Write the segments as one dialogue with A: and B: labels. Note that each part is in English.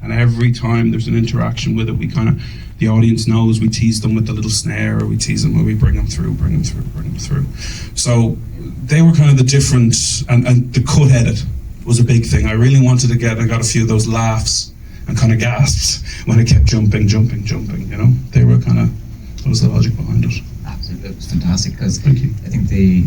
A: And every time there's an interaction with it, we kind of, the audience knows, we tease them with the little snare, or we tease them when we bring them through. So they were kind of the different, and the cut edit was a big thing. I really wanted to I got a few of those laughs and kind of gasps when it kept jumping, you know? They were kind of, that was the logic behind it.
B: Absolutely, it was fantastic, because
A: Thank you.
B: I think the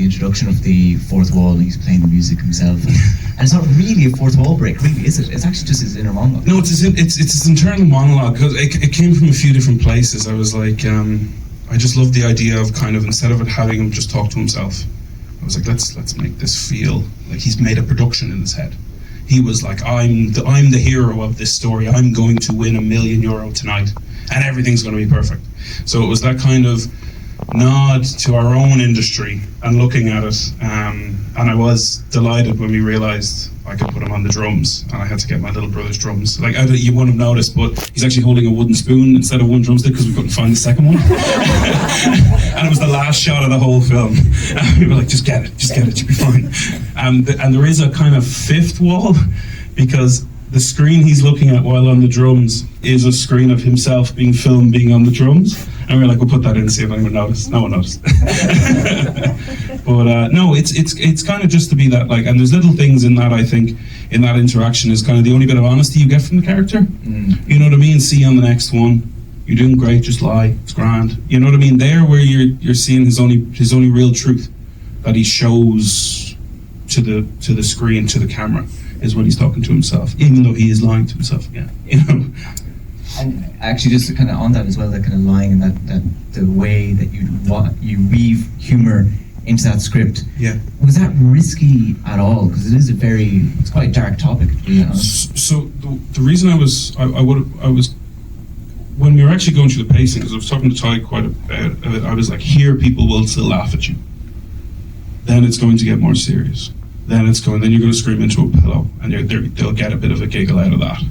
B: introduction of the fourth wall, he's playing the music himself, and it's not really a fourth wall break, really, is it? It's actually just his inner monologue.
A: No, it's his internal monologue, because it came from a few different places. I was like, I just loved the idea of kind of, instead of it having him just talk to himself, I was like, let's make this feel like he's made a production in his head. He was like, I'm the hero of this story. I'm going to win €1 million tonight, and everything's going to be perfect. So it was that kind of nod to our own industry and looking at it. And I was delighted when we realised I could put him on the drums, and I had to get my little brother's drums. Like, you wouldn't have noticed, but he's actually holding a wooden spoon instead of one drumstick because we couldn't find the second one. And it was the last shot of the whole film. And we were like, just get it, you'll be fine. And there is a kind of fifth wall, because the screen he's looking at while on the drums is a screen of himself being filmed being on the drums. And we were like, we'll put that in and see if anyone noticed. No one noticed. But no, it's kind of just to be that, like, and there's little things in that, I think, in that interaction is kind of the only bit of honesty you get from the character. You know what I mean? See you on the next one. You're doing great, just lie. It's grand. You know what I mean? There where you're seeing his only real truth that he shows to the screen, to the camera, is when he's talking to himself, even though he is lying to himself again. You know?
B: And actually, just kind of on that as well, that kind of lying and that the way that you weave humor into that script.
A: Yeah.
B: Was that risky at all? Because it's quite a dark topic, to be honest.
A: So the reason I was when we were actually going through the pacing, because I was talking to Ty quite a bit, I was like, here people will still laugh at you. Then it's going to get more serious. Then you're going to scream into a pillow, and they'll get a bit of a giggle out of that.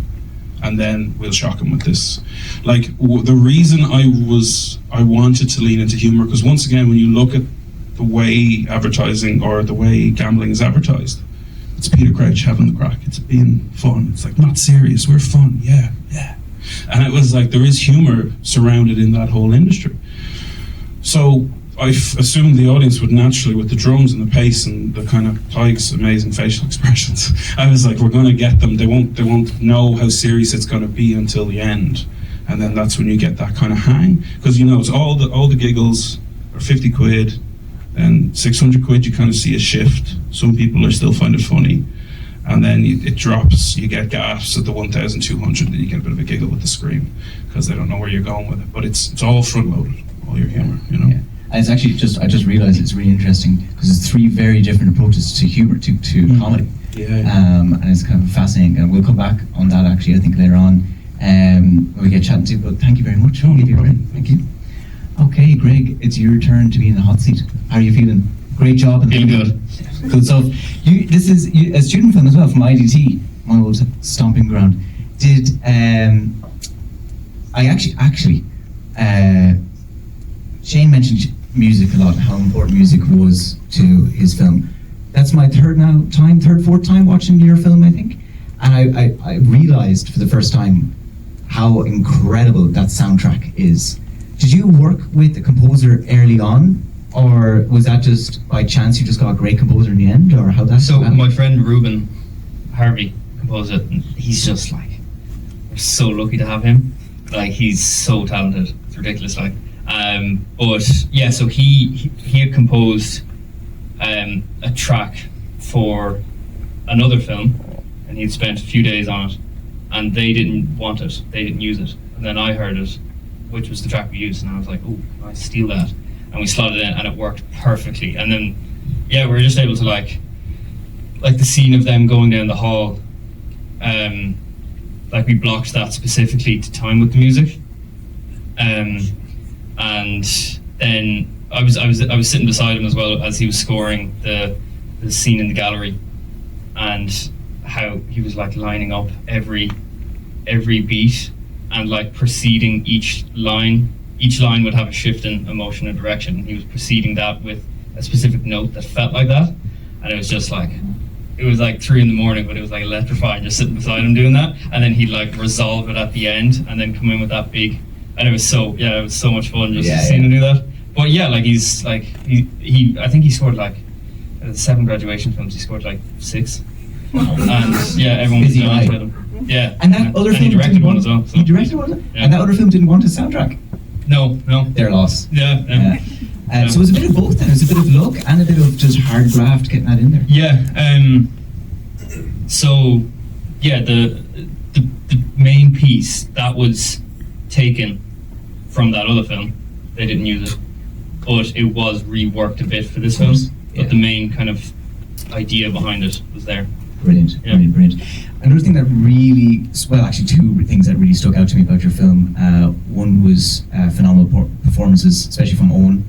A: And then we'll shock them with this. Like, the reason I wanted to lean into humor, because once again, when you look at the way advertising or the way gambling is advertised, it's Peter Crouch having the crack. It's being fun. It's like, not serious, we're fun, yeah. And it was like, there is humor surrounded in that whole industry. So I assumed the audience would naturally, with the drums and the pace and the kind of Tyke's amazing facial expressions, I was like, we're going to get them. They won't know how serious it's going to be until the end, and then that's when you get that kind of hang, because you know it's all the giggles are 50 quid, and 600 quid you kind of see a shift. Some people are still find it funny, and then it drops. You get gasps at the 1,200, and you get a bit of a giggle with the scream because they don't know where you're going with it. But it's all front loaded, all your humor, you know.
B: Yeah. And it's actually I just realised it's really interesting because it's three very different approaches to humour, to comedy.
A: Yeah.
B: And it's kind of fascinating, and we'll come back on that actually, I think, later on when we get chatting to you. But thank you very much.
A: No problem.
B: Thank you. Okay, Greg, it's your turn to be in the hot seat. How are you feeling? Great job.
C: Feeling good.
B: Good stuff. This is a student film as well from IDT, my old stomping ground. Did I actually Shane mentioned music a lot, how important music was to his film. That's my fourth time watching your film, I think. And I realised for the first time how incredible that soundtrack is. Did you work with the composer early on, or was that just by chance you just got a great composer in the end, or how that?
C: So my friend Ruben Harvey composed it, and he's just like, we're so lucky to have him. Like, he's so talented. It's ridiculous, like. But yeah, so he had composed a track for another film, and he'd spent a few days on it, and they didn't want it, they didn't use it, and then I heard it, which was the track we used, and I was like, oh, can I steal that? And we slotted it in, and it worked perfectly. And then yeah, we were just able to like the scene of them going down the hall, like we blocked that specifically to time with the music. And then I was sitting beside him as well as he was scoring the scene in the gallery, and how he was like lining up every beat and like preceding each line. Each line would have a shift in emotion and direction, and he was preceding that with a specific note that felt like that, and it was just like it was like 3 a.m, but it was like electrifying just sitting beside him doing that, and then he'd like resolve it at the end and then come in with that big, and it was so much fun just seeing him do that. But yeah, like he's like he I think he scored like 7 graduation films, he scored like 6. And yeah, everyone was down with him. Yeah,
B: and that other film
C: he directed one as well. So.
B: He directed one,
C: yeah.
B: And that other film didn't want a soundtrack.
C: No,
B: Their loss.
C: Yeah.
B: So it was a bit of both. Then it was a bit of luck and a bit of just hard graft getting that in there.
C: Yeah. So yeah, the main piece that was taken from that other film, they didn't use it, but it was reworked a bit for this film.
B: Yeah.
C: But the main kind of idea behind it was there.
B: Brilliant. Another thing that really, well, actually 2 things that really stuck out to me about your film. One was phenomenal performances, especially from Owen,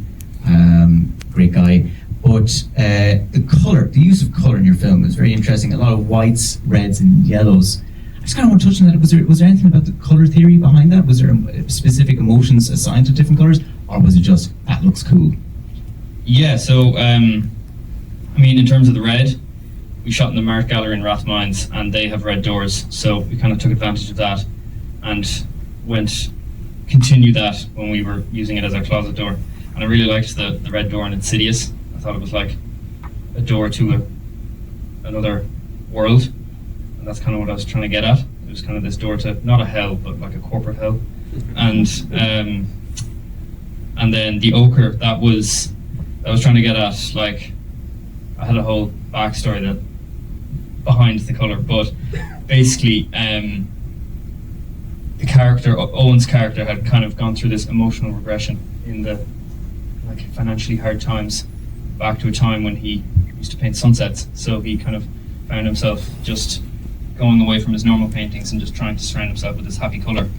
B: great guy. But the use of colour in your film was very interesting. A lot of whites, reds, and yellows. I just kind of want to touch on that. Was there anything about the colour theory behind that? Was there specific emotions assigned to different colours, or was it just that looks cool?
C: Yeah. So I mean, in terms of the red, we shot in the Mart Gallery in Rathmines, and they have red doors, so we kind of took advantage of that and continued that when we were using it as our closet door. And I really liked the red door in Insidious. I thought it was like a door to another world, and that's kind of what I was trying to get at. It was kind of this door to not a hell, but like a corporate hell. And then the ochre, that was trying to get at, like, I had a whole backstory that behind the colour, but basically the character, Owen's character, had kind of gone through this emotional regression in the like financially hard times, back to a time when he used to paint sunsets. So he kind of found himself just going away from his normal paintings and just trying to surround himself with this happy colour.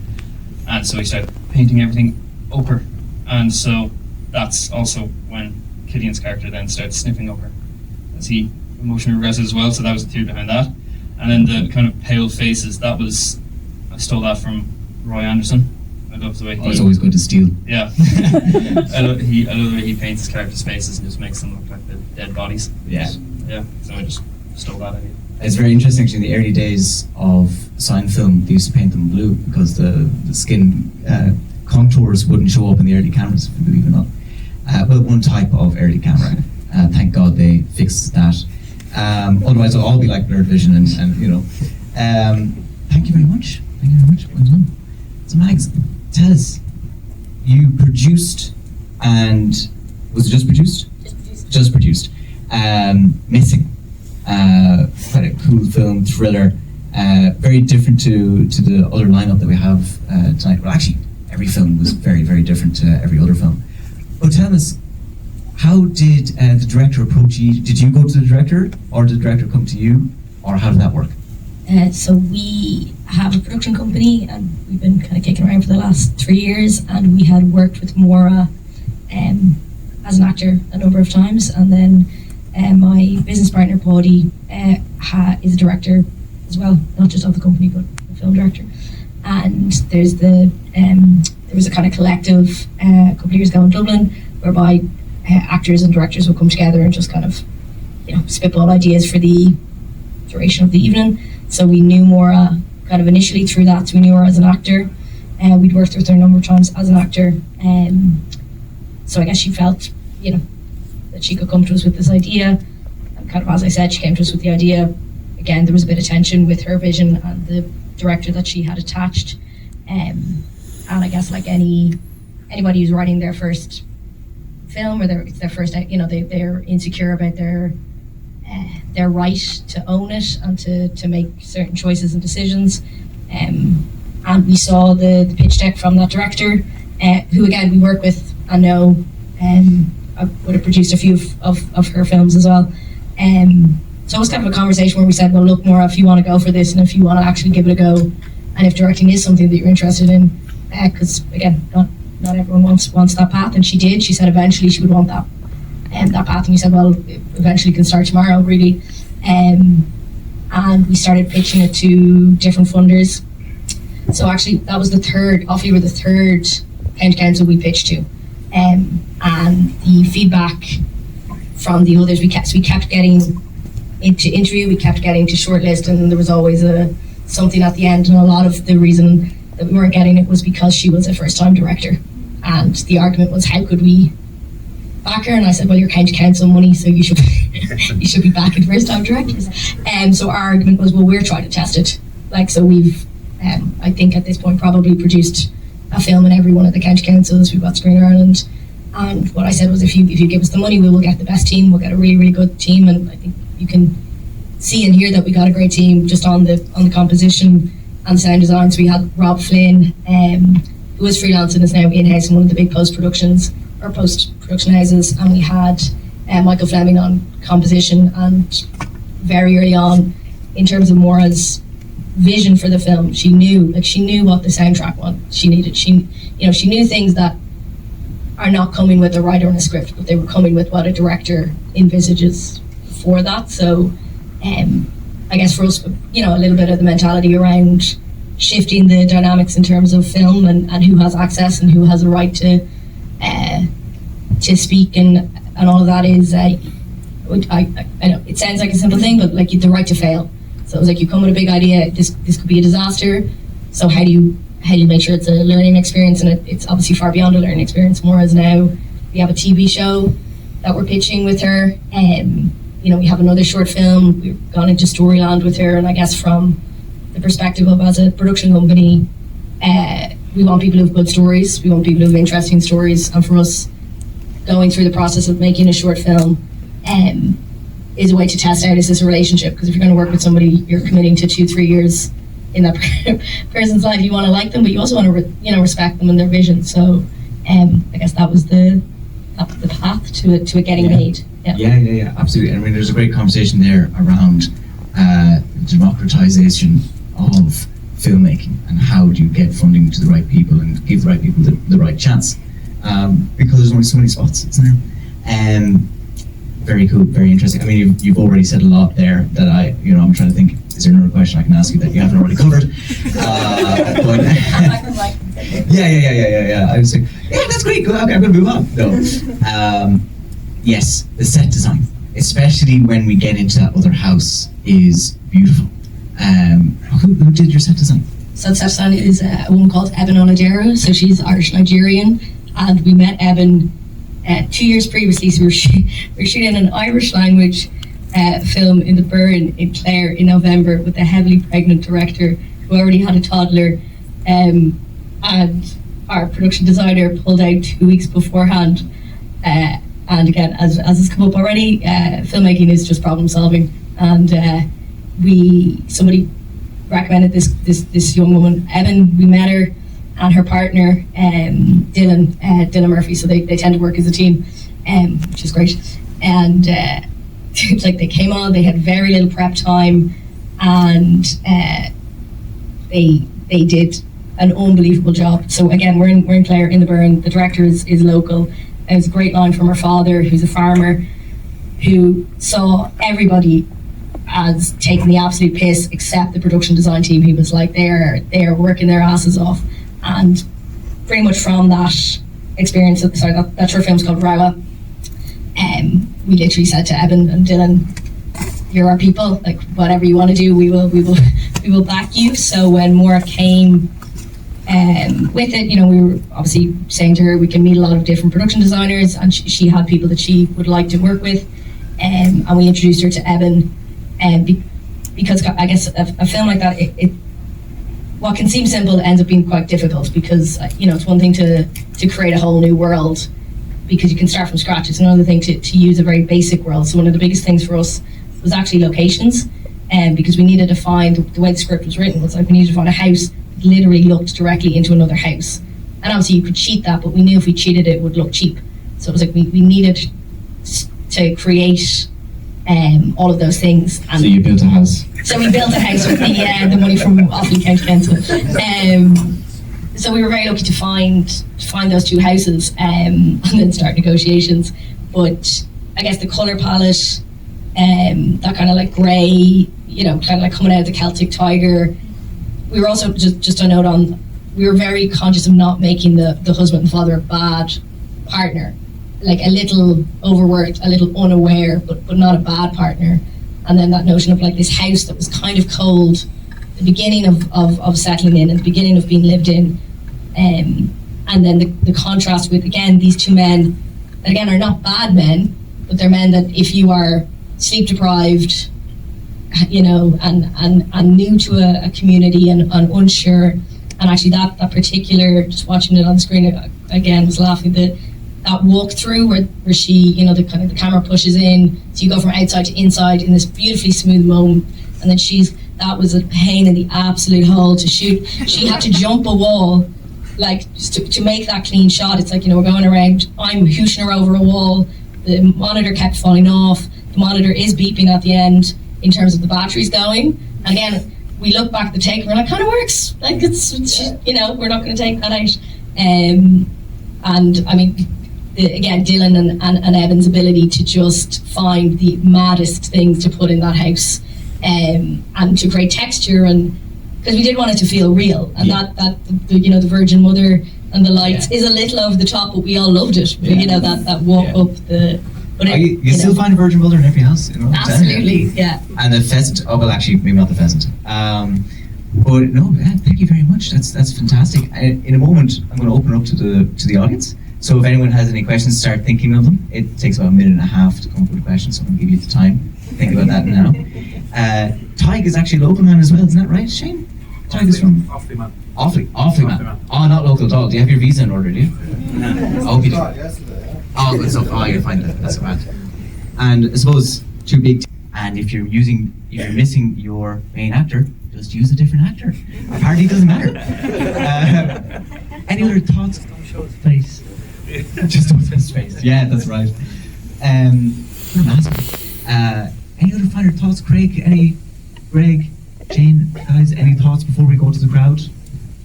C: And so he started painting everything ochre. And so that's also when Killian's character then starts sniffing ochre as he emotionally regresses as well. So that was the theory behind that. And then the kind of pale faces, I stole that from Roy Anderson. I love the way
B: it's always good to steal.
C: Yeah. I love the way he paints his characters' faces and just makes them look like the dead bodies.
B: Yeah.
C: So I just stole that idea.
B: It's very interesting, actually. In the early days of silent film, they used to paint them blue because the skin contours wouldn't show up in the early cameras, if you believe it or not. Well, one type of early camera. Thank God they fixed that. Otherwise, it'll all be like blurred vision, and you know. Thank you very much. Well done. So, Mags, tell us, you produced, and was it just produced? Just produced. Missing. Quite a cool film, thriller. Very different to the other lineup that we have tonight. Well, actually, every film was very, very different to every other film. But tell us, how did the director approach you? Did you go to the director, or did the director come to you, or how did that work?
D: So we have a production company, and we've been kind of kicking around for the last 3 years, and we had worked with Maura as an actor a number of times, and then my business partner Paddy is a director as well, not just of the company but a film director. And there was a kind of collective a couple of years ago in Dublin whereby actors and directors would come together and just kind of spitball ideas for the duration of the evening. So we knew Maura kind of initially through that, so we knew her as an actor, and we'd worked with her a number of times as an actor, so I guess she felt that she could come to us with this idea, and kind of, as I said, she came to us with the idea. Again, there was a bit of tension with her vision and the director that she had attached, and I guess like anybody who's writing their first film, or it's their first, they're insecure about their right to own it and to make certain choices and decisions, and we saw the pitch deck from that director, who again we work with and know, I would have produced a few of her films as well. So it was kind of a conversation where we said, well, look, Maura, if you want to go for this, and if you want to actually give it a go, and if directing is something that you're interested in, because again, not everyone wants that path, and she did. She said eventually she would want that path, and we said, well, eventually can start tomorrow, really. And we started pitching it to different funders. So actually, that was the third county council we pitched to, and the feedback from the others, we kept getting into interview, we kept getting to shortlist, and there was always something at the end. And a lot of the reason that we weren't getting it was because she was a first-time director, and the argument was, how could we back her? And I said, well, you're county council money, so you should you should be backing first-time directors. So our argument was, well, we're trying to test it. Like, so we've I think at this point probably produced a film in every one of the county councils. We've got Screen Ireland, and what I said was, if you give us the money, we will get the best team. We'll get a really, really good team. And I think you can see and hear that we got a great team just on the composition and sound design. So we had Rob Flynn, who was freelance and is now in-house in one of the big post-production houses, and we had Michael Fleming on composition. And very early on, in terms of Maura's vision for the film, she knew what the soundtrack was. She knew things that are not coming with a writer and a script, but they were coming with what a director envisages for that. So I guess for us, a little bit of the mentality around shifting the dynamics in terms of film and who has access and who has a right to speak and all of that is, I know it sounds like a simple thing, but like the right to fail. So it was like, you come with a big idea, this could be a disaster. So how do you make sure it's a learning experience? And it's obviously far beyond a learning experience. Maura's now, we have a TV show that we're pitching with her. We have another short film. We've gone into Storyland with her. And I guess from the perspective of, as a production company, we want people who have good stories. We want people who have interesting stories. And for us, going through the process of making a short film is a way to test out, is this a relationship? Because if you're going to work with somebody, you're committing to 2-3 years in that person's life. You want to like them, but you also want to respect them and their vision. So I guess that was the path to it getting made.
B: Yeah, absolutely. I mean, there's a great conversation there around democratization of filmmaking and how do you get funding to the right people and give the right people the right chance, because there's only so many spots, isn't there? Very cool, very interesting. I mean, you've already said a lot there that I'm trying to think, is there another question I can ask you that you haven't already covered? Yeah. I was like, yeah, that's great. Okay, I'm going to move on. No. Yes, the set design, especially when we get into that other house, is beautiful. Who did your set design?
D: So the set design is a woman called Eben Onodero. So she's Irish-Nigerian, and we met Eben 2 years previously. So we were shooting an Irish language film in the Burn in Clare in November with a heavily pregnant director who already had a toddler, and our production designer pulled out 2 weeks beforehand. And again, as has come up already, filmmaking is just problem solving. And somebody recommended this young woman, Eben. We met her and her partner, Dylan Murphy. So they tend to work as a team, which is great. And it's like they came on, they had very little prep time, and they did an unbelievable job. So again, we're in Clare in the Burn. The director is local. It was a great line from her father, who's a farmer, who saw everybody as taking the absolute piss except the production design team. He was like, they're working their asses off. And pretty much from that experience, that short film's called Rawa, we literally said to Eben and Dylan, you're our people, like whatever you want to do, we will back you. So when Maura came with it, we were obviously saying to her we can meet a lot of different production designers, and she had people that she would like to work with, and we introduced her to Eben, because I guess a film like that, it what can seem simple ends up being quite difficult, because it's one thing to create a whole new world because you can start from scratch. It's another thing to use a very basic world. So one of the biggest things for us was actually locations, because we needed to find, the way the script was written was like we needed to find a house that literally looked directly into another house. And obviously you could cheat that, but we knew if we cheated it would look cheap. So it was like we needed to create all of those things. And
B: so you built a house.
D: So we built a house with the money from Athlone County Council. So we were very lucky to find those two houses, and then start negotiations. But I guess the colour palette, that kind of like grey, kind of like coming out of the Celtic tiger. We were also, just a note on, we were very conscious of not making the husband and father a bad partner, like a little overworked, a little unaware, but not a bad partner. and then that notion of like this house that was kind of cold, the beginning of settling in and the beginning of being lived in, and then the contrast with, again, these two men that again are not bad men, but they're men that if you are sleep deprived, you know, and new to a community and unsure, and actually that particular, just watching it on the screen again, was laughing, that walk through where she, you know, the kind of the camera pushes in, so you go from outside to inside in this beautifully smooth moment, and then that was a pain in the absolute hole to shoot. She had to jump a wall, like, just to make that clean shot. It's like, you know, we're going around, I'm hooshing her over a wall, the monitor kept falling off, the monitor is beeping at the end in terms of the batteries going, and again, we look back at the take and we're like, kind of works, like it's you know, we're not going to take that out. And I mean, again, Dylan and Evan's ability to just find the maddest things to put in that house, and to create texture, and because we did want it to feel real, and that you know, the Virgin Mother and the lights is a little over the top, but we all loved it. You know, that walk up the. But
B: you still find a Virgin Mother in every house, you know?
D: Absolutely, yeah.
B: And the pheasant. Oh well, actually, maybe not the pheasant. But no, thank you very much. That's fantastic. In a moment, I'm going to open up to the audience. So if anyone has any questions, start thinking of them. It takes about a minute and a half to come up with a question, so I'm going to give you the time. Think about that now. Tig is actually a local man as well, isn't that right, Shane? Tig is from
E: Offaly man.
B: Offaly man. Oh, not local at all. Do you have your visa in order? Do you? I hope you do. Oh, good stuff. Oh, you'll find that. That's bad. And I suppose two big. And if you're missing your main actor, just use a different actor. Apparently, it doesn't matter. Any other thoughts?
E: Don't show his face.
B: Just don't show his face. Yeah, that's right. What am I asking? Any other final thoughts, Craig? Greg, Jane, guys? Any thoughts before we go to the crowd?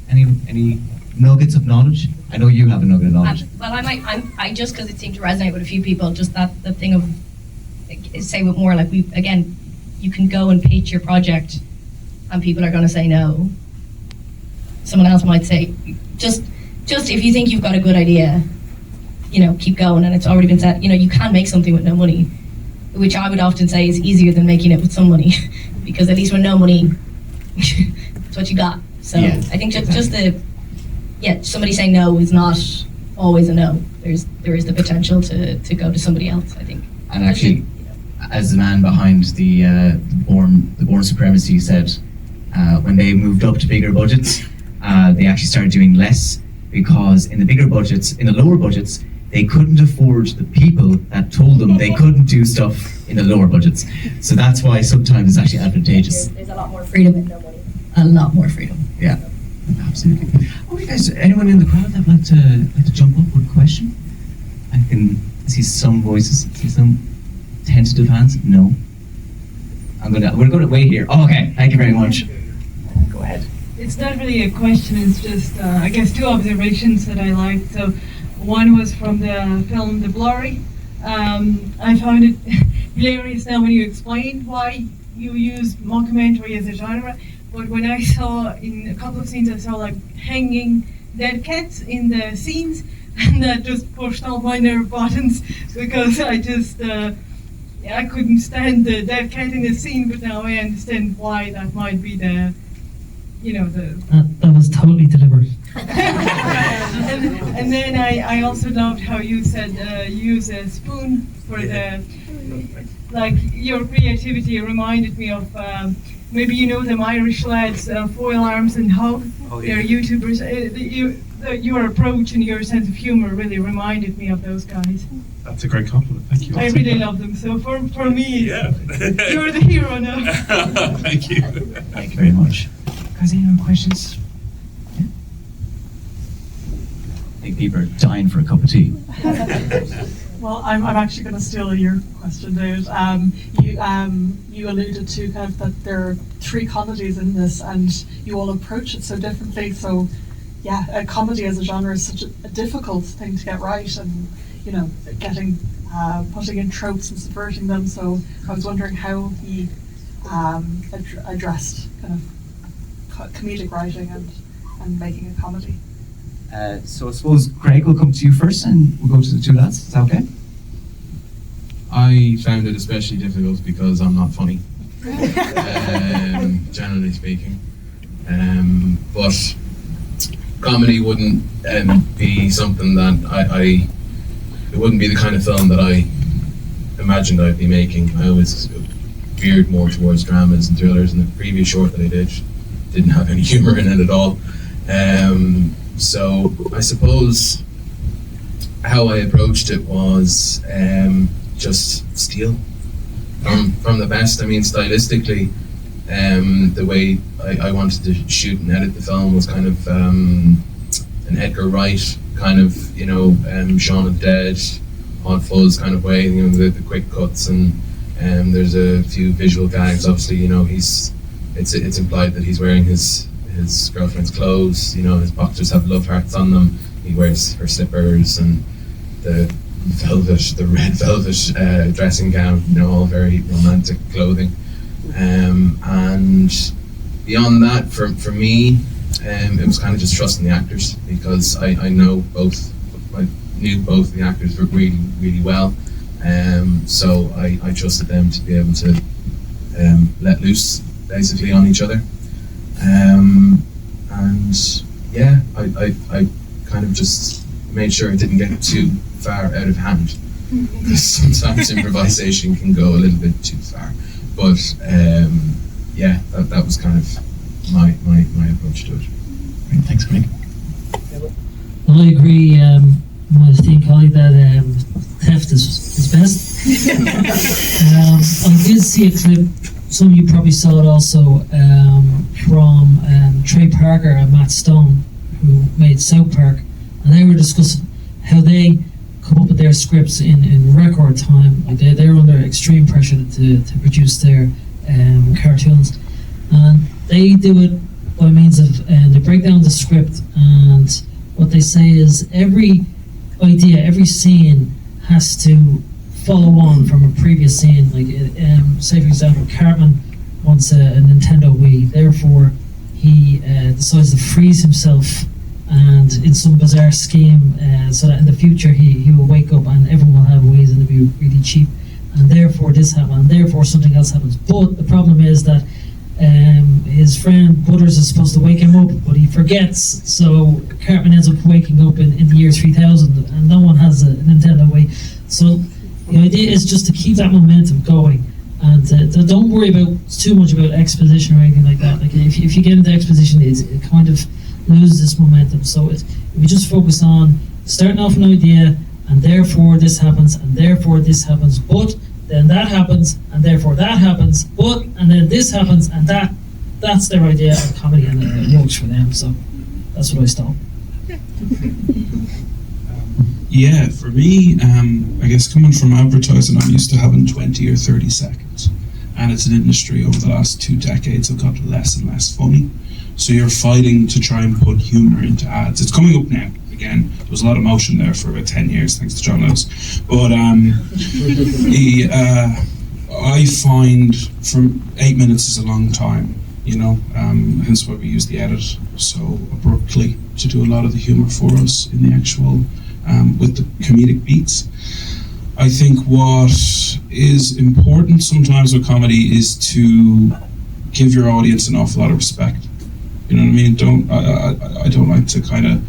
B: Any nuggets of knowledge? I know you have a nugget of knowledge.
D: Well, I just because it seemed to resonate with a few people, just the thing of, say with more, like, you can go and pitch your project and people are going to say no. Someone else might say, just if you think you've got a good idea, you know, keep going, and it's already been said, you know, you can make something with no money, which I would often say is easier than making it with some money, because at least with no money, it's what you got. So yeah, I think just somebody saying no is not always a no. There is the potential to go to somebody else, I think.
B: And actually, as the man behind the Born Supremacy said, when they moved up to bigger budgets, they actually started doing less, because in the lower budgets, they couldn't afford the people that told them they couldn't do stuff in the lower budgets. So that's why sometimes it's actually advantageous.
D: There's a lot more freedom in no money. A lot more freedom.
B: Yeah, absolutely. Okay, guys, anyone in the crowd that would like to jump up with a question? I can see some voices, see some tentative hands. No. We're going to wait here. Oh, okay, thank you very much. Go ahead.
F: It's not really a question, it's just, I guess, two observations that I liked. So, one was from the film The Blurry. I found it hilarious now when you explained why you use mockumentary as a genre, but when I saw in a couple of scenes, I saw like hanging dead cats in the scenes, and that just pushed all my nerve buttons, because I just, I couldn't stand the dead cat in the scene, but now I understand why that might be the, you know,
G: that was totally deliberate.
F: and then I also loved how you said use a spoon for the, like, your creativity reminded me of, maybe you know them Irish lads, Foil Arms and Hug.
E: Oh, yeah.
F: They're YouTubers. Your approach and your sense of humour really reminded me of those guys.
A: That's a great compliment. Thank you.
F: I really love them. So for me,
E: Yeah.
F: you're the hero now.
A: Thank you.
B: Thank you very much. Guys, any other questions? Yeah? I think people are dying for a cup of tea.
H: Well, I'm actually going to steal your question, David. You alluded to kind of that there are three comedies in this, and you all approach it so differently. So, yeah, a comedy as a genre is such a difficult thing to get right, and you know, putting in tropes and subverting them. So, I was wondering how he addressed kind of comedic writing and making a comedy.
B: So I suppose Craig will come to you first, and we'll go to the two lads. Is that okay?
E: I found it especially difficult because I'm not funny, generally speaking. But comedy wouldn't be something that it wouldn't be the kind of film that I imagined I'd be making. I always veered more towards dramas and thrillers, and the previous short that I didn't have any humour in it at all. So I suppose how I approached it was just steal from the best. I mean, stylistically, the way I wanted to shoot and edit the film was kind of an Edgar Wright kind of, Shaun of the Dead, Hot Fuzz kind of way, the quick cuts, and there's a few visual gags. Obviously, it's implied that he's wearing his girlfriend's clothes. His boxers have love hearts on them. He wears her slippers and the red velvet dressing gown. All very romantic clothing. And beyond that, for me, it was kind of just trusting the actors, because I knew both the actors really, really well. So I trusted them to be able to let loose basically on each other. And yeah, I kind of just made sure it didn't get too far out of hand, because sometimes improvisation can go a little bit too far. But yeah, that was kind of my approach to it.
B: Great, thanks, Greg.
G: Well, I agree with my esteemed colleague that theft is best. I did see a clip, some of you probably saw it also, from Trey Parker and Matt Stone, who made South Park, and they were discussing how they come up with their scripts in record time. Like they're under extreme pressure to produce their cartoons, and they do it by means of they break down the script, and what they say is every idea, every scene has to follow on from a previous scene. Like say for example, Cartman wants a Nintendo Wii, therefore he decides to freeze himself, and in some bizarre scheme, so that in the future he will wake up and everyone will have Wii's and they'll be really cheap, and therefore this happens, and therefore something else happens. But the problem is that his friend Butters is supposed to wake him up, but he forgets, so Cartman ends up waking up in the year 3000 and no one has a Nintendo Wii. So the idea is just to keep that momentum going, and don't worry about too much about exposition or anything like that. Like if you get into exposition, it kind of loses its momentum. So if we just focus on starting off an idea, and therefore this happens, and therefore this happens, but then that happens, and therefore that happens, but, and then this happens, and that's their idea of comedy, and it works for them. So that's what I stole.
A: Yeah, for me, I guess coming from advertising, I'm used to having 20 or 30 seconds. And it's an industry over the last 2 decades that got less and less funny. So you're fighting to try and put humour into ads. It's coming up now. Again, there was a lot of motion there for about 10 years, thanks to John Lewis. But I find from 8 minutes is a long time, hence why we use the edit so abruptly to do a lot of the humour for us in the actual, with the comedic beats. I think what is important sometimes with comedy is to give your audience an awful lot of respect. You know what I mean? I don't like to kind of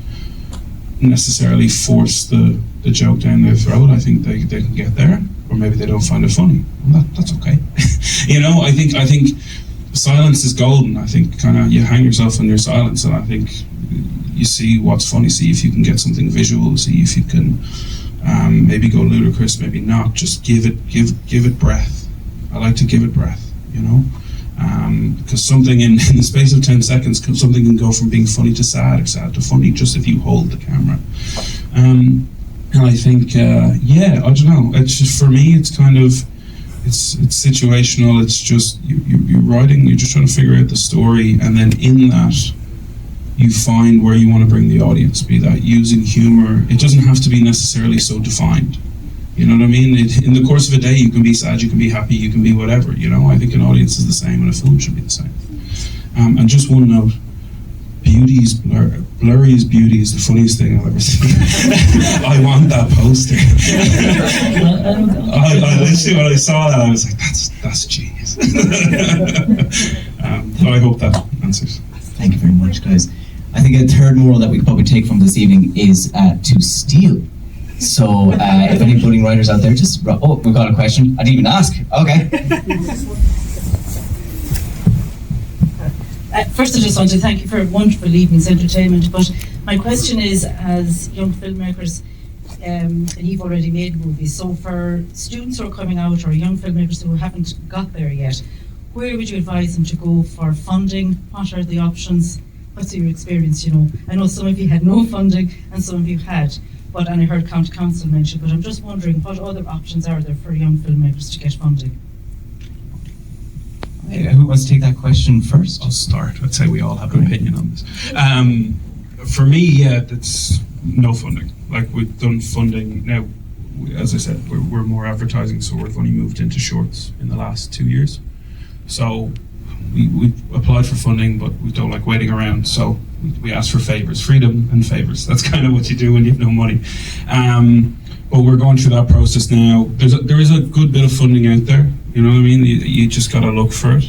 A: necessarily force the joke down their throat. I think they can get there, or maybe they don't find it funny. Well, that's okay. I think silence is golden. I think kind of you hang yourself on your silence, and I think you see what's funny, see if you can get something visual, see if you can maybe go ludicrous, maybe not. Just give it breath. I like to give it breath, because something in the space of 10 seconds, something can go from being funny to sad, or sad to funny, just if you hold the camera. And I think, I don't know. It's just, for me, it's kind of, it's situational. It's just you're writing. You're just trying to figure out the story, and then in that, you find where you want to bring the audience. Be that using humor. It doesn't have to be necessarily so defined. You know what I mean? In the course of a day, you can be sad, you can be happy, you can be whatever. I think an audience is the same, and a film should be the same. And just one note: blurry is beauty is the funniest thing I've ever seen. I want that poster. I literally, when I saw that, I was like, that's genius. So I hope that answers.
B: Thank you very much, guys. I think a third moral that we could probably take from this evening is to steal. So if any budding writers out there, just we've got a question. I didn't even ask. Okay.
I: First, I just want to thank you for a wonderful evening's entertainment. But my question is, as young filmmakers, and you've already made movies, so for students who are coming out or young filmmakers who haven't got there yet, where would you advise them to go for funding? What are the options? What's your experience? You know, I know some of you had no funding and some of you had, and I heard County Council mention, but I'm just wondering what other options are there for young filmmakers to get funding?
B: Who wants to take that question first?
A: I'll start. I'd say we all have an opinion on this. For me, yeah, that's no funding. Like, we've done funding now. As I said, we're more advertising, so we've only moved into shorts in the last 2 years. So we applied for funding, but we don't like waiting around. So we ask for favors, freedom and favors. That's kind of what you do when you have no money. But we're going through that process now. There is a good bit of funding out there. You know what I mean? You just got to look for it.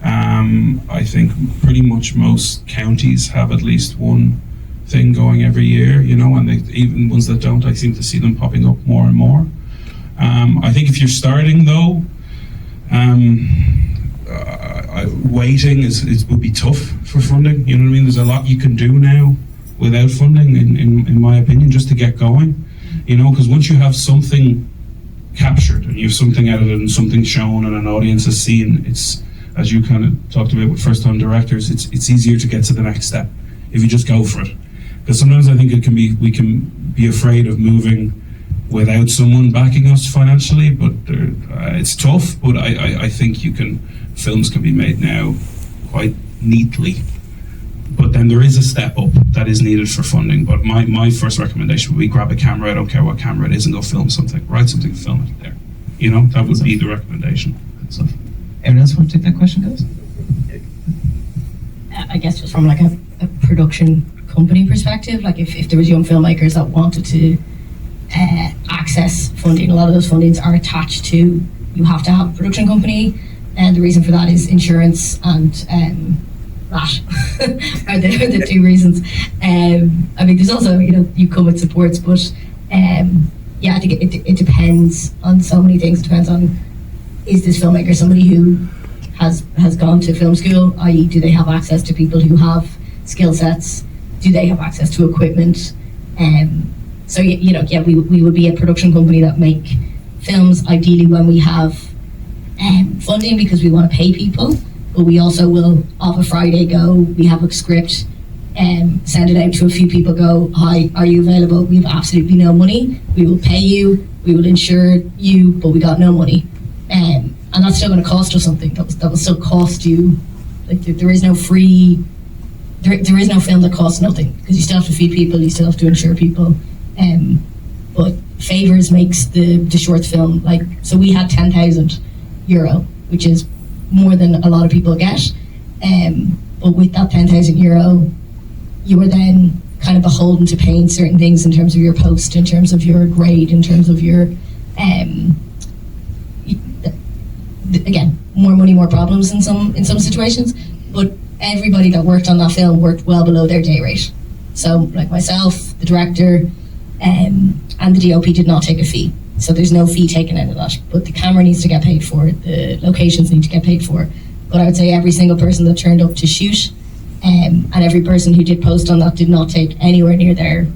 A: I think pretty much most counties have at least one thing going every year, you know, and even ones that don't, I seem to see them popping up more and more. I think if you're starting though, waiting would be tough for funding. You know what I mean? There's a lot you can do now without funding, in my opinion, just to get going. You know, because once you have something captured and you have something edited and something shown and an audience has seen, it's, as you kind of talked about with first-time directors, it's easier to get to the next step if you just go for it. Because sometimes I think we can be afraid of moving without someone backing us financially, but it's tough. But I think films can be made now quite neatly. But then there is a step up that is needed for funding. But my first recommendation would be grab a camera, I don't care what camera it is, and go film something. Write something, film it there. You know, that would be the recommendation. So,
B: anyone else want to take that question, guys?
D: I guess just from like a production company perspective, like if there was young filmmakers that wanted to access funding, a lot of those fundings are attached to, you have to have a production company, and the reason for that is insurance and that are the two reasons. I mean, there's also, you know, you come with supports, but yeah, I think it depends on so many things. It depends on, is this filmmaker somebody who has gone to film school, i.e. do they have access to people who have skill sets? Do they have access to equipment? So, you know, yeah, we would be a production company that make films ideally when we have funding, because we want to pay people. But we also will, off a Friday, go, we have a script, send it out to a few people, go, hi, are you available? We have absolutely no money. We will pay you, we will insure you, but we got no money. And that's still going to cost us something. That will still cost you. Like, there is no free, there is no film that costs nothing, because you still have to feed people, you still have to insure people. But Favours makes the short film, like, so we had €10,000, which is more than a lot of people get, but with that €10,000, you are then kind of beholden to paying certain things in terms of your post, in terms of your grade, in terms of your again, more money, more problems in some situations. But everybody that worked on that film worked well below their day rate. So, like myself, the director, and the DOP did not take a fee. So there's no fee taken out of that. But the camera needs to get paid for, the locations need to get paid for. But I would say every single person that turned up to shoot, and every person who did post on that did not take anywhere near there.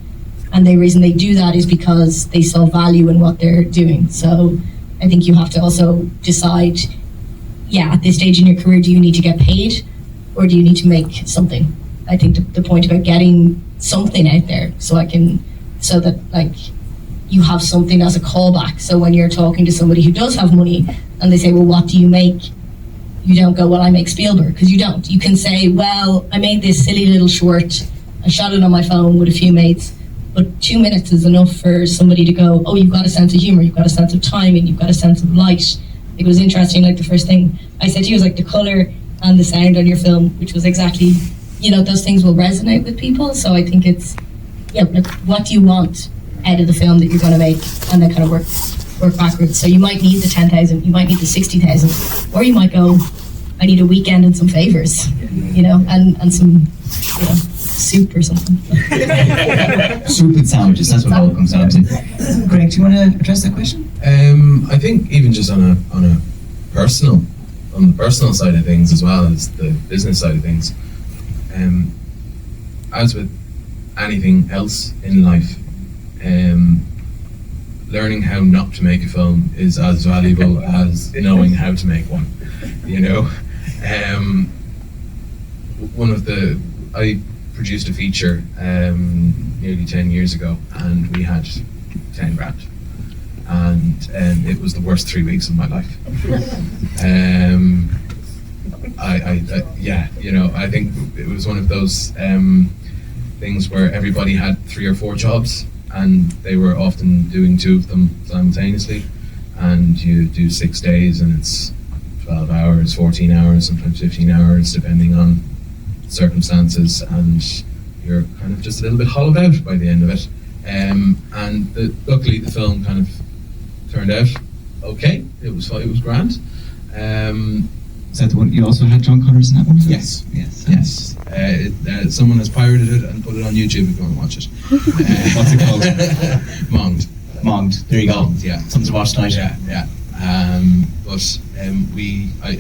D: And the reason they do that is because they saw value in what they're doing. So I think you have to also decide, yeah, at this stage in your career, do you need to get paid or do you need to make something? I think the point about getting something out there so that like you have something as a callback. So when you're talking to somebody who does have money and they say, well, what do you make? You don't go, well, I make Spielberg, because you don't. You can say, well, I made this silly little short, I shot it on my phone with a few mates, but 2 minutes is enough for somebody to go, oh, you've got a sense of humor, you've got a sense of timing, you've got a sense of light. It was interesting, like the first thing I said to you was like the color and the sound on your film, which was exactly, those things will resonate with people. So I think it's, like, what do you want out of the film that you're going to make, and then kind of work backwards. So you might need the 10,000, you might need the 60,000, or you might go, I need a weekend and some favors, and some, soup or something.
B: Soup and sandwiches, that's what it all comes down to. Greg, do you want to address that question?
E: I think even just on the personal side of things as well as the business side of things, as with anything else in life, learning how not to make a film is as valuable as knowing how to make one. I produced a feature nearly 10 years ago, and we had 10 grand, and it was the worst 3 weeks of my life. I think it was one of those things where everybody had 3 or 4 jobs, and they were often doing 2 of them simultaneously, and you do 6 days, and it's 12 hours, 14 hours, sometimes 15 hours, depending on circumstances, and you're kind of just a little bit hollowed out by the end of it. Luckily, the film kind of turned out okay. It was grand.
B: Is that the one you also had John Connors in that one?
E: Yes.
B: Yes.
E: Someone has pirated it and put it on YouTube if you want to watch it.
B: What's it called? Monged. There you go.
E: Monged, yeah.
B: Something to watch tonight.
E: Yeah. I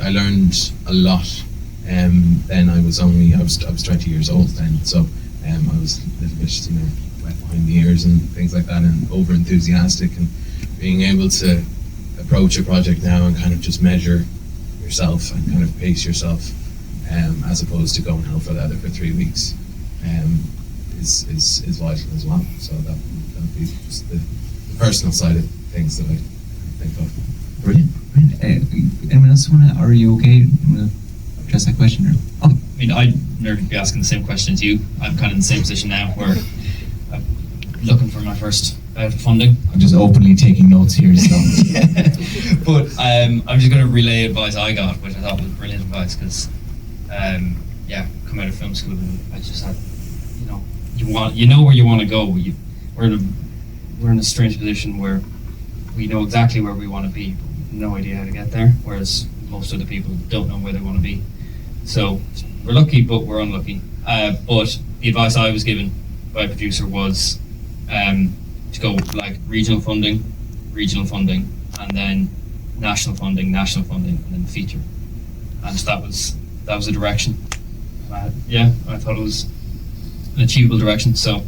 E: learned a lot. Then I was 20 years old then, so I was a little bit wet behind the ears and things like that, and over enthusiastic, and being able to approach a project now and kind of just measure yourself and kind of pace yourself, as opposed to going hell for leather for 3 weeks, is vital as well. So that would be just the personal side of things that I think of.
B: Brilliant. Anyone else are you okay? Want to address that question? Or?
C: I mean, I'd never be asking the same question as you. I'm kind of in the same position now where I'm looking for my first bout of funding.
B: I'm just openly taking notes here, so.
C: But I'm just going to relay advice I got, which I thought was brilliant advice, because come out of film school and I just had, you know where you want to go. We're in a strange position where we know exactly where we want to be, but we have no idea how to get there, whereas most of the people don't know where they want to be. So we're lucky, but we're unlucky. But the advice I was given by a producer was to go like regional funding, and then national funding, and then feature. And that was the direction. I thought it was an achievable direction. So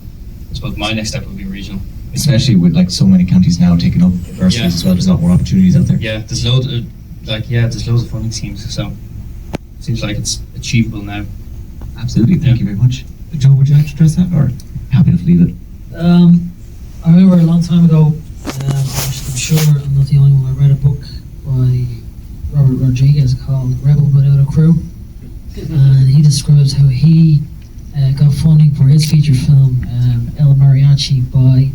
C: I suppose my next step would be regional.
B: Especially with like so many counties now taking up bursaries as well, there's a lot more opportunities out there.
C: Yeah, there's loads of funding schemes, so it seems like it's achievable now.
B: Absolutely, thank you very much. Joe, would you like to address that, or happy to leave it?
G: I remember a long time ago, I'm sure I'm not the only one, I read a book by Robert Rodriguez called Rebel Without a Crew, and he describes how he got funding for his feature film El Mariachi by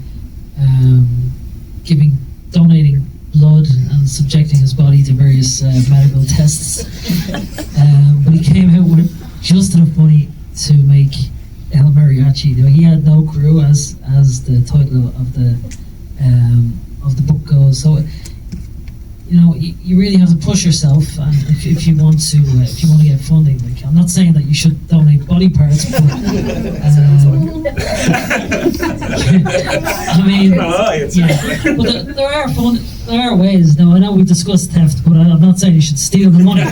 G: donating blood and subjecting his body to various medical tests. But he came out with just enough money to make El Mariachi. He had no crew, as the title of the book goes. So you really have to push yourself, and if you want to get funding. Like, I'm not saying that you should donate body parts, but I mean, but there are ways. Now, I know we discussed theft, but I'm not saying you should steal the money.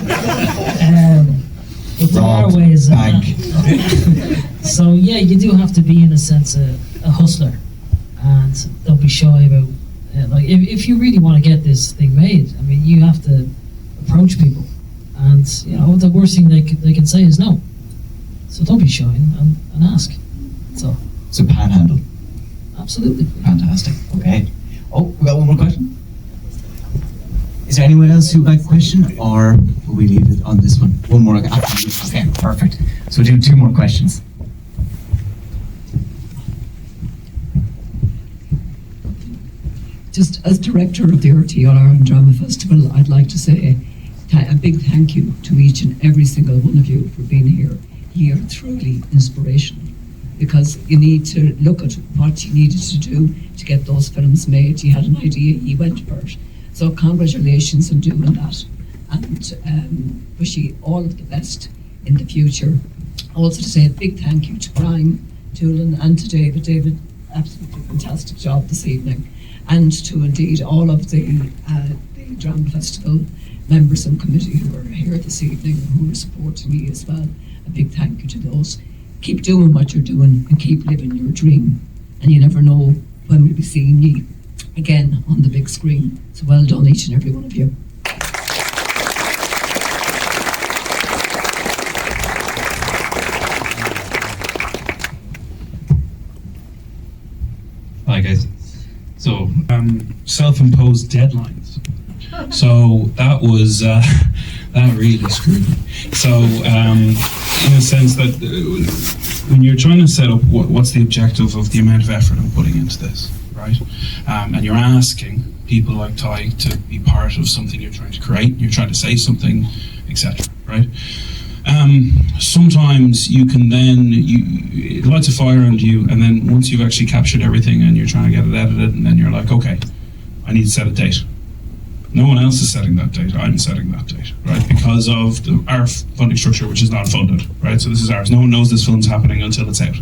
G: But there are ways. So you do have to be, in a sense, a hustler, and don't be shy about. If you really want to get this thing made, I mean, you have to approach people, and the worst thing they can say is no. So don't be shy and ask.
B: So panhandle.
G: Absolutely.
B: Fantastic. Okay. Oh, we got one more question. Is there anyone else who would like a question, or will we leave it on this one? One more. Okay, perfect. So we'll do 2 more questions.
J: Just as director of the RTE All-Ireland Drama Festival, I'd like to say a big thank you to each and every single one of you for being here. year truly inspirational, because you need to look at what you needed to do to get those films made. You had an idea, you went for it. So congratulations on doing that, and wish you all of the best in the future. Also to say a big thank you to Brian Doolan and to David. David, absolutely fantastic job this evening. And to indeed all of the Drama Festival members and committee who are here this evening, who are supporting me as well. A big thank you to those. Keep doing what you're doing and keep living your dream. And you never know when we'll be seeing you again on the big screen. So well done, each and every one of you.
A: Hi guys. So self-imposed deadlines. So that was that really screwed me. So in a sense that when you're trying to set up what's the objective of the amount of effort I'm putting into this, right? And you're asking people like Ty to be part of something you're trying to create, you're trying to say something, etc. Right? Sometimes you can then, it lights a fire under you, and then once you've actually captured everything and you're trying to get it edited, and then you're like, okay, I need to set a date. No one else is setting that date, I'm setting that date, right? Because of our funding structure, which is not funded, right? So this is ours. No one knows this film's happening until it's out.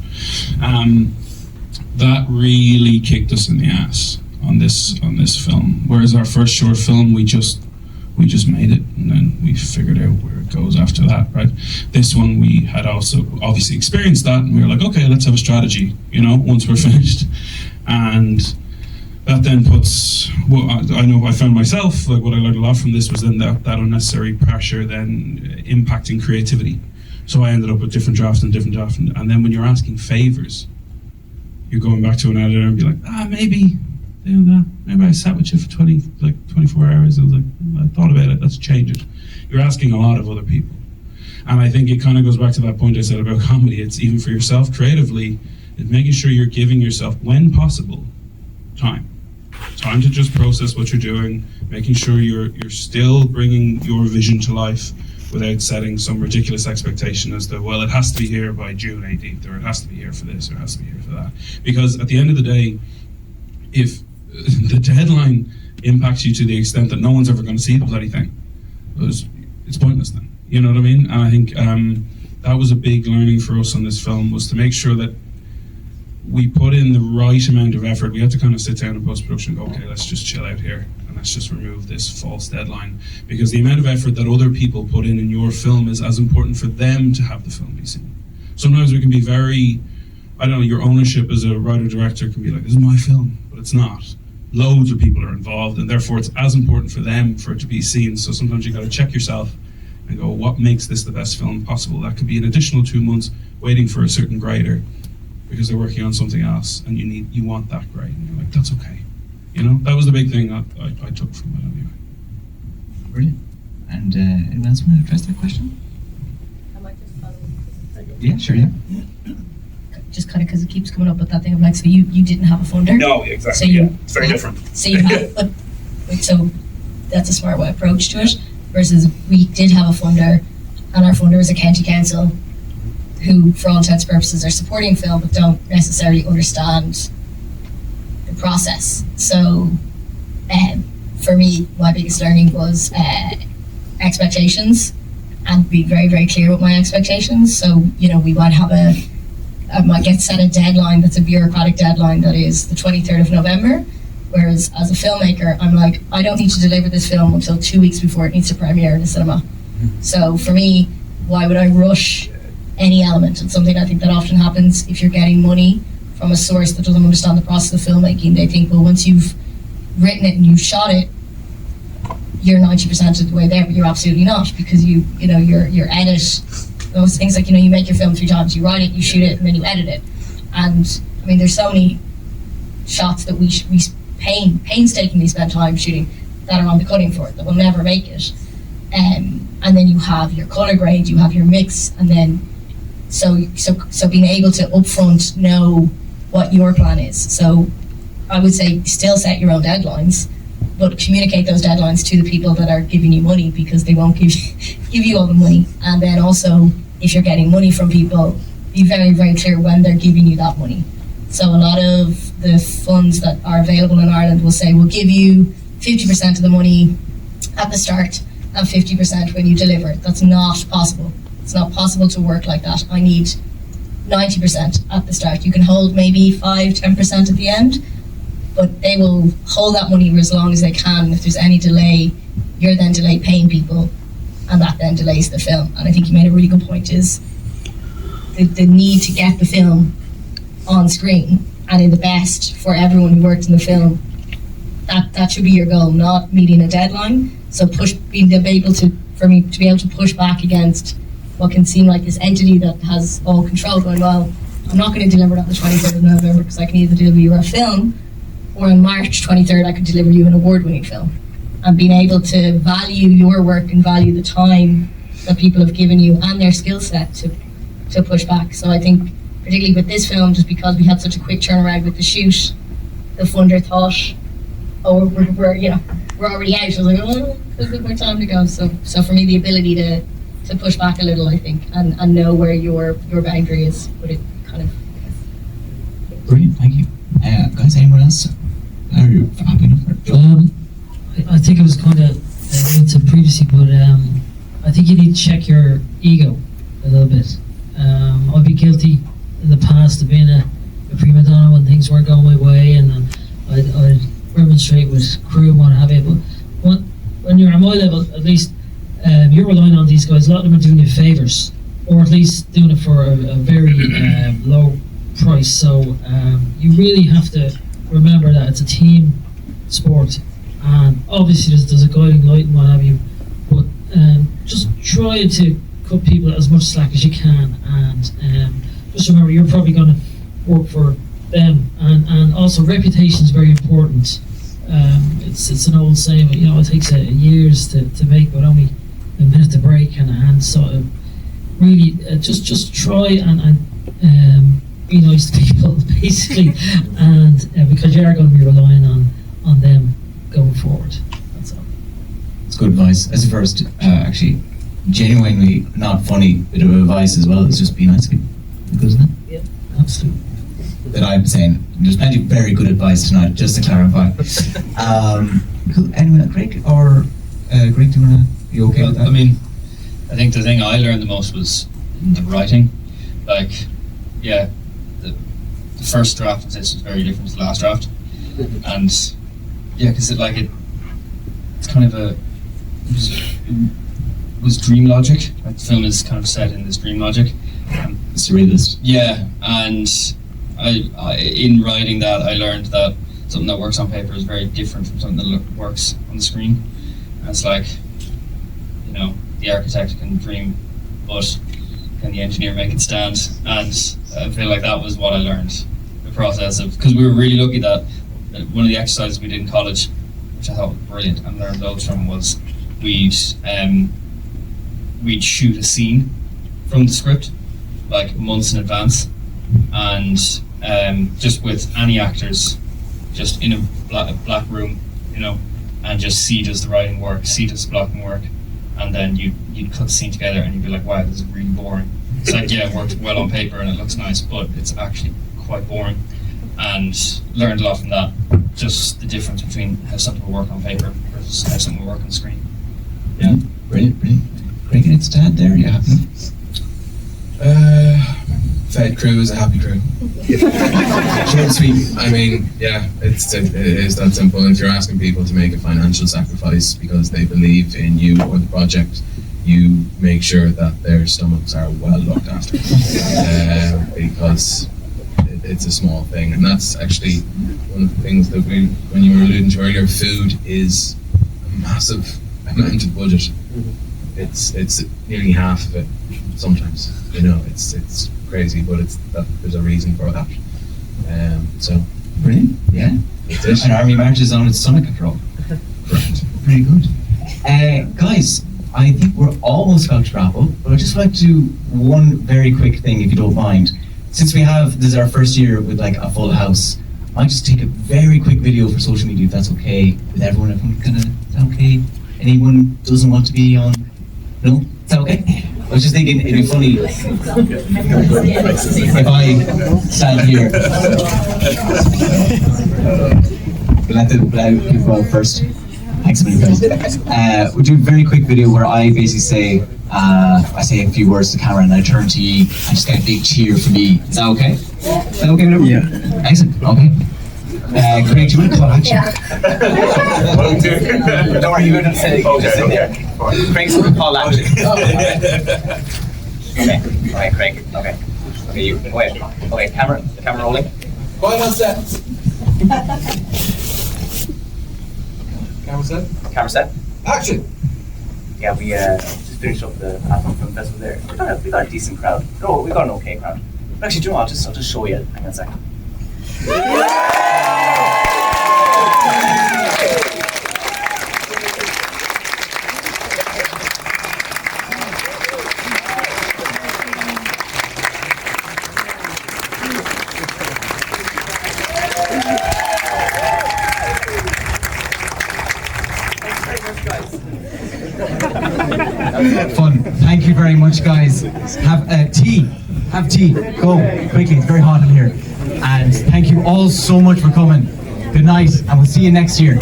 A: That really kicked us in the ass on this film. Whereas our first short film, we just made it, and then we figured out where it goes after that, right? This one, we had also obviously experienced that, and we were like, okay, let's have a strategy, once we're finished. And that then puts, well, I know I found myself, like what I learned a lot from this was then that unnecessary pressure then impacting creativity. So I ended up with different drafts, and then when you're asking favors, you're going back to an editor and be like, maybe I sat with you for 24 hours. I was like, I thought about it, let's change it. You're asking a lot of other people. And I think it kind of goes back to that point I said about comedy. It's even for yourself creatively, it's making sure you're giving yourself, when possible, time to just process what you're doing, making sure you're still bringing your vision to life without setting some ridiculous expectation as to, well, it has to be here by June 18th, or it has to be here for this, or it has to be here for that. Because at the end of the day, if the deadline impacts you to the extent that no one's ever going to see the bloody thing, it's pointless then. You know what I mean? And I think that was a big learning for us on this film, was to make sure that we put in the right amount of effort. We had to kind of sit down in post-production and go, okay, let's just chill out here and let's just remove this false deadline, because the amount of effort that other people put in your film is as important for them to have the film be seen. Sometimes we can be very, your ownership as a writer-director can be like, this is my film, but it's not. Loads of people are involved, and therefore it's as important for them for it to be seen. So sometimes you got to check yourself and go, what makes this the best film possible? That could be an additional 2 months waiting for a certain grader because they're working on something else, and you want that grade, and you're like, that's okay. That was the big thing I took from it anyway.
B: Brilliant. And anyone else want to address that question?
D: I might just follow.
B: Yeah, sure, yeah.
D: Just kind of because it keeps coming up with that thing of like, so you didn't have a funder.
A: No, exactly.
D: So
A: it's very different.
D: So you have, but so that's a smart approach to it. Versus we did have a funder, and our funder is a county council, who, for all intents and purposes, are supporting film but don't necessarily understand the process. So, for me, my biggest learning was expectations, and be very, very clear with my expectations. So, we might have I might get set a deadline that's a bureaucratic deadline that is the 23rd of November, whereas as a filmmaker, I'm like, I don't need to deliver this film until 2 weeks before it needs to premiere in the cinema. So for me, why would I rush any element? It's something I think that often happens if you're getting money from a source that doesn't understand the process of filmmaking. They think, well, once you've written it and you've shot it, you're 90% of the way there, but you're absolutely not, because your edit, those things like, you make your film 3 times, you write it, you shoot it, and then you edit it. And I mean, there's so many shots that we painstakingly spend time shooting that are on the cutting floor that will never make it. And then you have your color grade, you have your mix, and then so being able to upfront know what your plan is. So I would say still set your own deadlines, but communicate those deadlines to the people that are giving you money, because they won't give you all the money. And then also if you're getting money from people, be very, very clear when they're giving you that money. So a lot of the funds that are available in Ireland will say, we'll give you 50% of the money at the start and 50% when you deliver. That's not possible. It's not possible to work like that. I need 90% at the start. You can hold maybe 5-10% at the end, but they will hold that money for as long as they can. If there's any delay, you're then delayed paying people, and that then delays the film. And I think you made a really good point, is the need to get the film on screen and in the best for everyone who worked in the film. That should be your goal, not meeting a deadline. So being able to be able to push back against what can seem like this entity that has all control, going, well, I'm not going to deliver it on the 23rd of November because I can either deliver you a film, or on March 23rd I could deliver you an award-winning film. And being able to value your work and value the time that people have given you and their skill set to push back. So I think particularly with this film, just because we had such a quick turnaround with the shoot, the funder thought, oh, we're already out. I was like, oh, there's a bit more time to go. So for me, the ability to push back a little, I think, and know where your boundary is, but it kind of...
B: Brilliant, thank you. Guys, anyone else? Are you happy enough?
G: I think it was kind of into previously, but I think you need to check your ego a little bit. I'd be guilty in the past of being a prima donna when things weren't going my way, and I'd remonstrate with crew and what have you. But when you're at my level, at least you're relying on these guys. A lot of them are doing you favours, or at least doing it for a very low price. So you really have to remember that it's a team sport, and obviously there's a guiding light and what have you. But just try to cut people as much slack as you can, and just remember you're probably going to work for them, and also reputation is very important. It's an old saying, but it takes years to make, but only a minute to break, and so really just try and be nice to people basically, and because you are going to be relying on them going forward. That's all.
B: It's good advice. As a first, actually, genuinely not funny bit of advice as well. It's just be nice to people. Good, isn't it?
G: Yeah, absolutely.
B: That I'm saying there's plenty of very good advice tonight. Just to clarify. Cool. Anyone, Greg or Greg? Do you wanna be okay with that?
K: I mean, I think the thing I learned the most was the writing. Like, yeah, the first draft of this was very different to the last draft, and yeah, because it's kind of it was dream logic. Like, the film is kind of set in this dream logic.
B: Surrealist.
K: Yeah, and I in writing that, I learned that something that works on paper is very different from something that works on the screen. And it's like, the architect can dream, but can the engineer make it stand? And I feel like that was what I learned, the process of, because we were really lucky that one of the exercises we did in college, which I thought was brilliant and learned loads from, was we'd shoot a scene from the script like months in advance, and just with any actors, just in a black room, and just see does the writing work, see does the blocking work, and then you'd cut the scene together and you'd be like, wow, this is really boring. It's like, yeah, it works well on paper and it looks nice, but it's actually quite boring. And learned a lot from that, just the difference between how something will work on paper versus how something will work on screen. Yeah.
B: Brilliant. Greg, anything to add there? You have no?
E: Fed crew is a happy crew. Short and sweet. I mean, yeah, it is that simple. And if you're asking people to make a financial sacrifice because they believe in you or the project, you make sure that their stomachs are well looked after, because it's a small thing. And that's actually one of the things that when you were alluding to earlier, food is a massive amount of budget. It's nearly half of it sometimes. It's crazy, but there's a reason for that. So
B: Brilliant. Yeah.
E: That's it.
B: An army marches on its stomach control.
E: Correct.
B: Pretty good. Guys, I think we're almost about to wrap up, but I'd just like to do one very quick thing, if you don't mind. Since this is our first year with like a full house, I might just take a very quick video for social media, if that's okay with everyone. Is that okay? Anyone doesn't want to be on? No? Is that okay? I was just thinking it'd be funny if I stand here. Let people go first. Thanks a million, guys. We'll do a very quick video where I basically say, I say a few words to the camera and I turn to you and just get a big cheer for me. Is that okay? Is that okay? Yeah. Excellent. Okay. Craig, do you want to call action? Don't worry, you're going to say just in there. Craig's going to call action. Okay. Okay, Craig. Okay. Okay, you wait. Okay, camera rolling.
E: Going on set. Camera set.
B: Camera set.
E: Action.
B: Yeah, we just finished up the Athlone Film Festival there. We got a decent crowd. Oh, we got an okay crowd. Actually, do you know what? I'll just show you. Hang on a second. Fun. Thank you very much, guys. Have tea. Have tea. Go quickly. It's very hot in here. And thank you all so much for coming. Good night, and we'll see you next year.